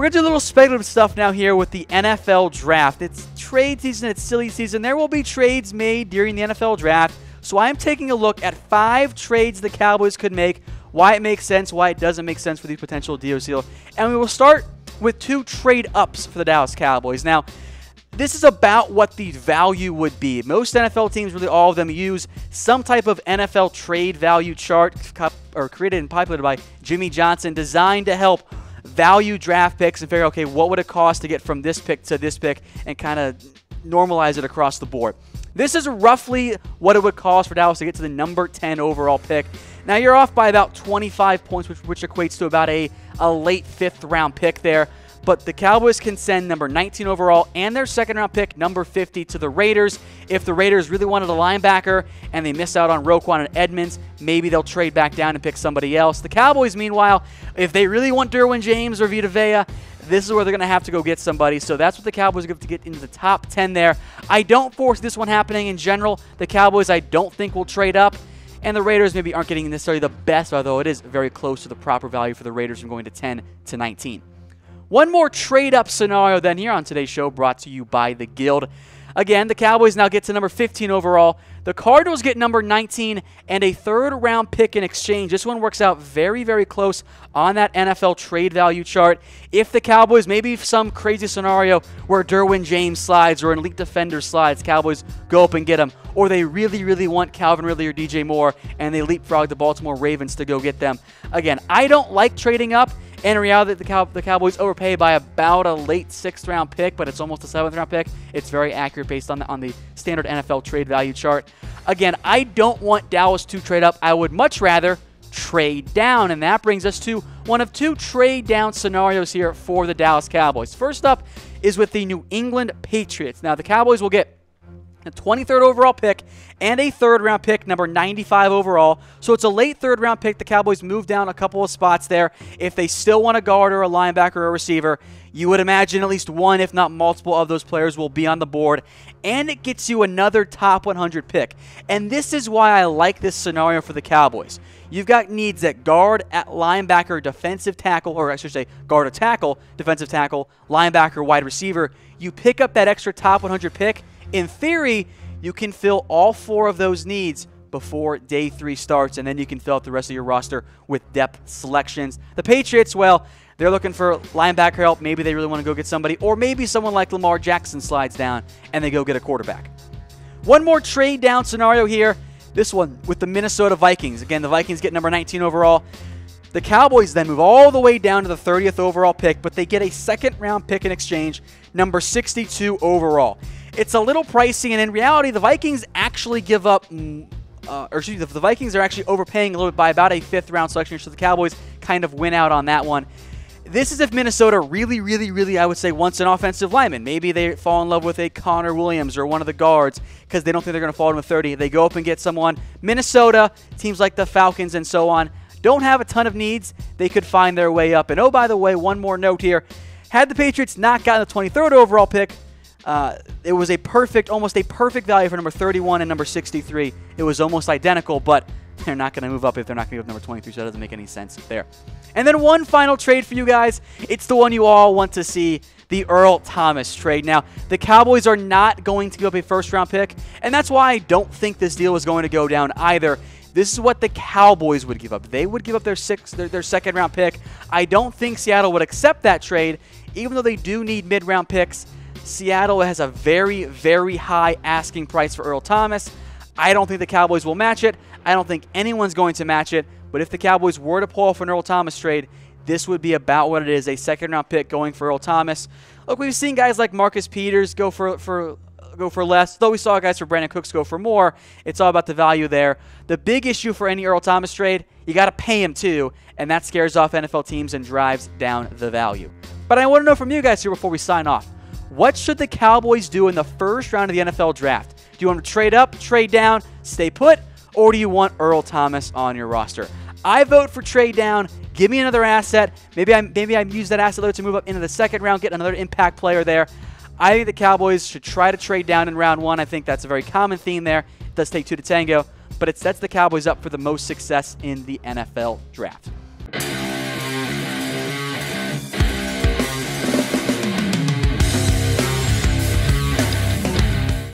We're going to do a little speculative stuff now here with the NFL Draft. It's trade season. It's silly season. There will be trades made during the NFL Draft. So I'm taking a look at 5 trades the Cowboys could make, why it makes sense, why it doesn't make sense for these potential deals here. And we will start with 2 trade-ups for the Dallas Cowboys. Now, this is about what the value would be. Most NFL teams, really all of them, use some type of NFL trade value chart created and populated by Jimmy Johnson, designed to help value draft picks and figure, okay, what would it cost to get from this pick to this pick and kind of normalize it across the board. This is roughly what it would cost for Dallas to get to the number 10 overall pick. Now, you're off by about 25 points, which equates to about a late 5th round pick there. But the Cowboys can send number 19 overall and their 2nd round pick, number 50, to the Raiders. If the Raiders really wanted a linebacker and they miss out on Roquan and Edmonds, maybe they'll trade back down and pick somebody else. The Cowboys, meanwhile, if they really want Derwin James or Vita Vea, this is where they're going to have to go get somebody. So that's what the Cowboys have to get into the top 10 there. I don't foresee this one happening in general. The Cowboys, I don't think, will trade up. And the Raiders maybe aren't getting necessarily the best, although it is very close to the proper value for the Raiders from going to 10 to 19. One more trade-up scenario then here on today's show, brought to you by The Guild. Again, the Cowboys now get to number 15 overall. The Cardinals get number 19 and a 3rd round pick in exchange. This one works out very, very close on that NFL trade value chart. If the Cowboys, maybe some crazy scenario where Derwin James slides or an elite defender slides, Cowboys go up and get him. Or they really, really want Calvin Ridley or DJ Moore and they leapfrog the Baltimore Ravens to go get them. Again, I don't like trading up. In reality, the Cowboys overpay by about a late 6th round pick, but it's almost a 7th round pick. It's very accurate based on the standard NFL trade value chart. Again, I don't want Dallas to trade up. I would much rather trade down, and that brings us to one of 2 trade down scenarios here for the Dallas Cowboys. First up is with the New England Patriots. Now, the Cowboys will get a 23rd overall pick and a 3rd round pick, number 95 overall. So it's a late 3rd round pick. The Cowboys move down a couple of spots there. If they still want a guard or a linebacker or a receiver, you would imagine at least one, if not multiple, of those players will be on the board. And it gets you another top 100 pick. And this is why I like this scenario for the Cowboys. You've got needs at guard, at linebacker, defensive tackle, or I should say guard or tackle, defensive tackle, linebacker, wide receiver. You pick up that extra top 100 pick. In theory, you can fill all 4 of those needs before day 3 starts, and then you can fill out the rest of your roster with depth selections. The Patriots, well, they're looking for linebacker help. Maybe they really want to go get somebody, or maybe someone like Lamar Jackson slides down and they go get a quarterback. One more trade down scenario here, this one with the Minnesota Vikings. Again, the Vikings get number 19 overall. The Cowboys then move all the way down to the 30th overall pick, but they get a 2nd round pick in exchange, number 62 overall. It's a little pricey, and in reality, the Vikings actually give up, the Vikings are actually overpaying a little bit by about a 5th round selection, so the Cowboys kind of win out on that one. This is if Minnesota really, really, really, I would say, wants an offensive lineman. Maybe they fall in love with a Connor Williams or one of the guards because they don't think they're going to fall in with 30. They go up and get someone. Minnesota, teams like the Falcons and so on, don't have a ton of needs. They could find their way up. And oh, by the way, one more note here. Had the Patriots not gotten the 23rd overall pick, it was almost a perfect value for number 31 and number 63. It was almost identical, but they're not going to move up if they're not going to go with number 23, so it doesn't make any sense there. And then one final trade for you guys. It's the one you all want to see, the Earl Thomas trade. Now, the Cowboys are not going to give up a 1st round pick, and that's why I don't think this deal is going to go down either. This is what the Cowboys would give up. They would give up their 2nd round pick. I don't think Seattle would accept that trade, even though they do need mid-round picks. Seattle has a very, very high asking price for Earl Thomas. I don't think the Cowboys will match it. I don't think anyone's going to match it. But if the Cowboys were to pull off an Earl Thomas trade, this would be about what it is, a 2nd round pick going for Earl Thomas. Look, we've seen guys like Marcus Peters go for less. Though we saw guys for Brandon Cooks go for more, it's all about the value there. The big issue for any Earl Thomas trade, you got to pay him too, and that scares off NFL teams and drives down the value. But I want to know from you guys here before we sign off. What should the Cowboys do in the 1st round of the NFL Draft? Do you want them to trade up, trade down, stay put, or do you want Earl Thomas on your roster? I vote for trade down. Give me another asset. Maybe I use that asset later to move up into the 2nd round, get another impact player there. I think the Cowboys should try to trade down in round 1. I think that's a very common theme there. It does take 2 to tango, but it sets the Cowboys up for the most success in the NFL Draft.